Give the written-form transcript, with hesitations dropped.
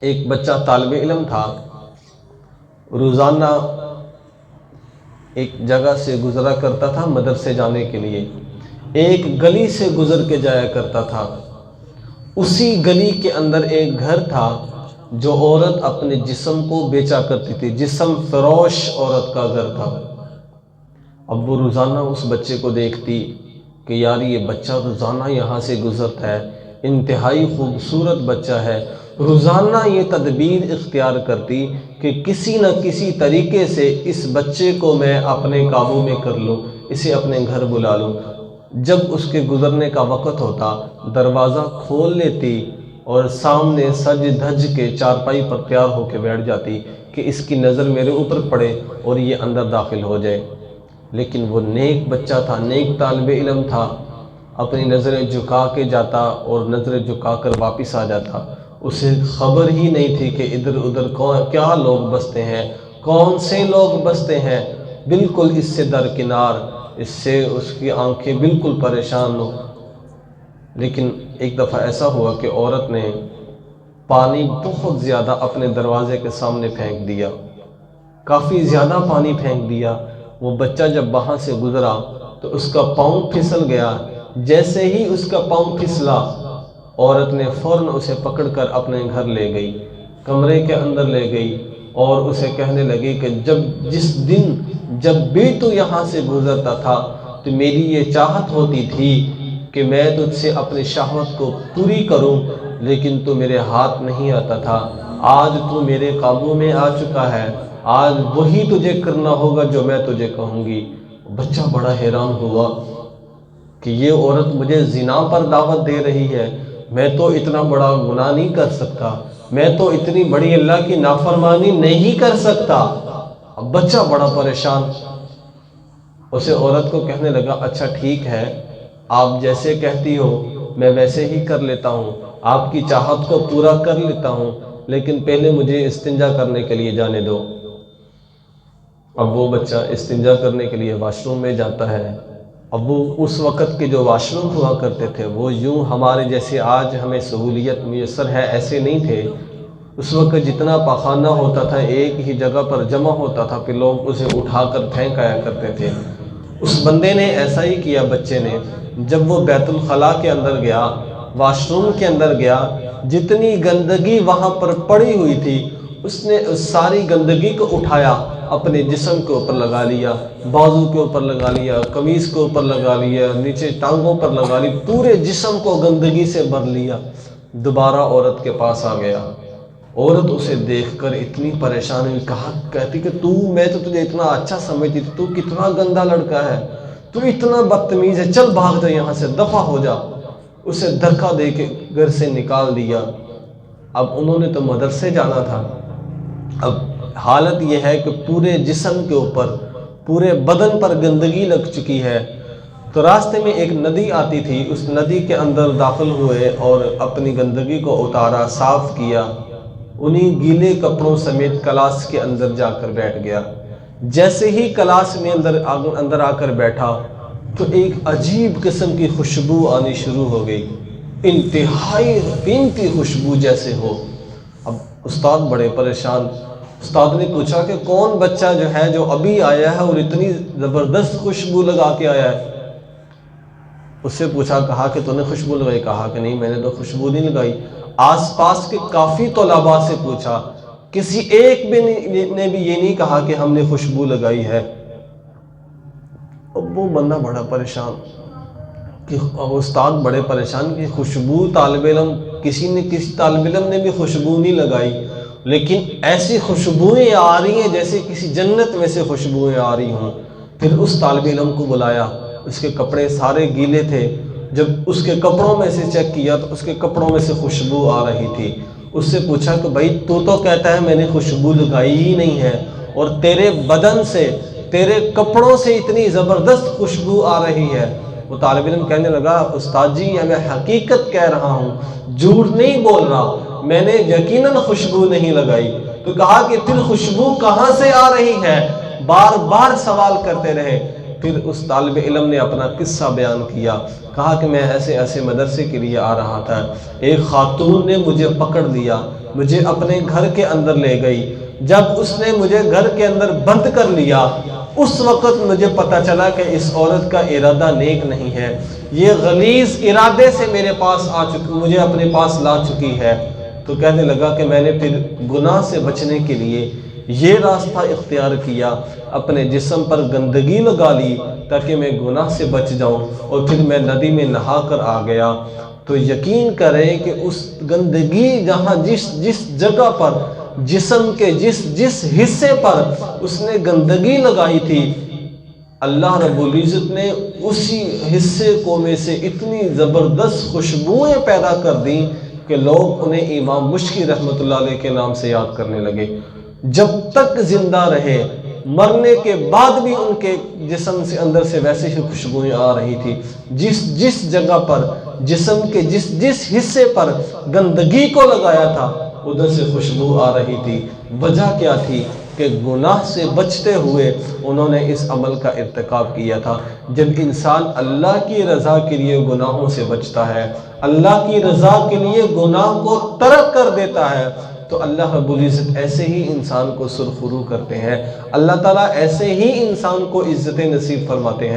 ایک بچہ طالب علم تھا، روزانہ ایک جگہ سے گزرا کرتا تھا مدرسے جانے کے لیے۔ ایک گلی سے گزر کے جایا کرتا تھا۔ اسی گلی کے اندر ایک گھر تھا جو عورت اپنے جسم کو بیچا کرتی تھی، جسم فروش عورت کا گھر تھا۔ اب وہ روزانہ اس بچے کو دیکھتی کہ یار یہ بچہ روزانہ یہاں سے گزرتا ہے، انتہائی خوبصورت بچہ ہے۔ روزانہ یہ تدبیر اختیار کرتی کہ کسی نہ کسی طریقے سے اس بچے کو میں اپنے قابو میں کر لوں، اسے اپنے گھر بلا لوں۔ جب اس کے گزرنے کا وقت ہوتا، دروازہ کھول لیتی اور سامنے سج دھج کے چارپائی پر تیار ہو کے بیٹھ جاتی کہ اس کی نظر میرے اوپر پڑے اور یہ اندر داخل ہو جائے۔ لیکن وہ نیک بچہ تھا، نیک طالب علم تھا، اپنی نظریں جھکا کے جاتا اور نظریں جھکا کر واپس آ جاتا۔ اسے خبر ہی نہیں تھی کہ ادھر ادھر کیا لوگ بستے ہیں، کون سے لوگ بستے ہیں، بالکل اس سے درکنار، اس سے اس کی آنکھیں بالکل پریشان ہو۔ لیکن ایک دفعہ ایسا ہوا کہ عورت نے پانی بہت زیادہ اپنے دروازے کے سامنے پھینک دیا، کافی زیادہ پانی پھینک دیا۔ وہ بچہ جب وہاں سے گزرا تو اس کا پاؤں پھسل گیا۔ جیسے ہی اس کا پاؤں پھسلا، عورت نے فوراً اسے پکڑ کر اپنے گھر لے گئی، کمرے کے اندر لے گئی اور اسے کہنے لگی کہ جس دن جب بھی تو یہاں سے گزرتا تھا تو میری یہ چاہت ہوتی تھی کہ میں تجھ سے اپنی شہوت کو پوری کروں، لیکن تو میرے ہاتھ نہیں آتا تھا۔ آج تو میرے قابو میں آ چکا ہے، آج وہی تجھے کرنا ہوگا جو میں تجھے کہوں گی۔ بچہ بڑا حیران ہوا کہ یہ عورت مجھے زنا پر دعوت دے رہی ہے، میں تو اتنا بڑا گناہ نہیں کر سکتا، میں تو اتنی بڑی اللہ کی نافرمانی نہیں کر سکتا۔ اب بچہ بڑا پریشان، اسے عورت کو کہنے لگا اچھا ٹھیک ہے، آپ جیسے کہتی ہو میں ویسے ہی کر لیتا ہوں، آپ کی چاہت کو پورا کر لیتا ہوں، لیکن پہلے مجھے استنجا کرنے کے لیے جانے دو۔ اب وہ بچہ استنجا کرنے کے لیے واش روم میں جاتا ہے۔ اب وہ اس وقت کے جو واش روم ہوا کرتے تھے وہ یوں ہمارے جیسے آج ہمیں سہولیت میسر ہے ایسے نہیں تھے۔ اس وقت جتنا پاخانہ ہوتا تھا ایک ہی جگہ پر جمع ہوتا تھا، پھر لوگ اسے اٹھا کر پھینک آیا کرتے تھے۔ اس بندے نے ایسا ہی کیا، بچے نے جب وہ بیت الخلاء کے اندر گیا، واش روم کے اندر گیا، جتنی گندگی وہاں پر پڑی ہوئی تھی اس نے اس ساری گندگی کو اٹھایا، اپنے جسم کے اوپر لگا لیا، بازو کے اوپر لگا لیا، قمیص کے اوپر لگا لیا، نیچے ٹانگوں پر لگا لی، پورے جسم کو گندگی سے بھر لیا۔ دوبارہ عورت کے پاس آ گیا، عورت اسے دیکھ کر اتنی پریشان ہوئی، کہتی کہ میں تو تجھے اتنا اچھا سمجھتی تھی، تو کتنا گندا لڑکا ہے، تو اتنا بدتمیز ہے، چل بھاگ جا یہاں سے، دفع ہو جا۔ اسے دھکا دے کے گھر سے نکال دیا۔ اب انہوں نے تو مدرسے جانا تھا، اب حالت یہ ہے کہ پورے جسم کے اوپر، پورے بدن پر گندگی لگ چکی ہے۔ تو راستے میں ایک ندی آتی تھی، اس ندی کے اندر داخل ہوئے اور اپنی گندگی کو اتارا، صاف کیا، انہیں گیلے کپڑوں سمیت کلاس کے اندر جا کر بیٹھ گیا۔ جیسے ہی کلاس میں اندر آ کر بیٹھا تو ایک عجیب قسم کی خوشبو آنی شروع ہو گئی، انتہائی قیمتی خوشبو جیسے ہو۔ اب استاد بڑے پریشان، استاد نے پوچھا کہ کون بچہ جو ابھی آیا ہے اور اتنی زبردست خوشبو لگا کے آیا ہے؟ اس سے پوچھا، کہا کہ تو نے خوشبو لگائی؟ کہا کہ نہیں میں نے تو خوشبو نہیں لگائی۔ آس پاس کے کافی طلباء سے پوچھا، کسی ایک بھی نے بھی یہ نہیں کہا کہ ہم نے خوشبو لگائی ہے۔ اب وہ بندہ بڑا پریشان کہ استاد بڑے پریشان کہ خوشبو کسی طالب علم نے بھی خوشبو نہیں لگائی، لیکن ایسی خوشبوئیں آ رہی ہیں جیسے کسی جنت میں سے خوشبوئیں آ رہی ہوں۔ پھر اس طالب علم کو بلایا، اس کے کپڑے سارے گیلے تھے، جب اس کے کپڑوں میں سے چیک کیا تو اس کے کپڑوں میں سے خوشبو آ رہی تھی۔ اس سے پوچھا کہ بھائی تو کہتا ہے میں نے خوشبو لگائی ہی نہیں ہے، اور تیرے بدن سے، تیرے کپڑوں سے اتنی زبردست خوشبو آ رہی ہے۔ وہ طالب علم کہنے لگا، استاد جی میں حقیقت کہہ رہا ہوں، جھوٹ نہیں بول رہا، میں نے یقیناً خوشبو نہیں لگائی۔ تو کہا کہ پھر خوشبو کہاں سے آ رہی ہے؟ بار بار سوال کرتے رہے۔ پھر اس طالب علم نے اپنا قصہ بیان کیا، کہا کہ میں ایسے ایسے مدرسے کے لیے آ رہا تھا، ایک خاتون نے مجھے پکڑ لیا، مجھے اپنے گھر کے اندر لے گئی، جب اس نے مجھے گھر کے اندر بند کر لیا اس وقت مجھے پتا چلا کہ اس عورت کا ارادہ نیک نہیں ہے، یہ غلیظ ارادے سے میرے پاس مجھے اپنے پاس لا چکی ہے۔ تو کہنے لگا کہ میں نے پھر گناہ سے بچنے کے لیے یہ راستہ اختیار کیا، اپنے جسم پر گندگی لگا لی تاکہ میں گناہ سے بچ جاؤں، اور پھر میں ندی میں نہا کر آ گیا۔ تو یقین کریں کہ اس گندگی جہاں جس جگہ پر جسم کے جس حصے پر اس نے گندگی لگائی تھی، اللہ رب العزت نے اسی حصے کو میں سے اتنی زبردست خوشبوئیں پیدا کر دیں کہ لوگ انہیں امام مشکی رحمۃ اللہ علیہ کے نام سے یاد کرنے لگے۔ جب تک زندہ رہے، مرنے کے بعد بھی ان کے جسم سے اندر سے ویسے ہی خوشبوئیں آ رہی تھی، جس جگہ پر جسم کے جس حصے پر گندگی کو لگایا تھا ادھر سے خوشبو آ رہی تھی۔ وجہ کیا تھی؟ کہ گناہ سے بچتے ہوئے انہوں نے اس عمل کا ارتکاب کیا تھا۔ جب انسان اللہ کی رضا کے لیے گناہوں سے بچتا ہے، اللہ کی رضا کے لیے گناہ کو ترک کر دیتا ہے، تو اللہ رب العزت ایسے ہی انسان کو سرخرو کرتے ہیں، اللہ تعالیٰ ایسے ہی انسان کو عزت نصیب فرماتے ہیں۔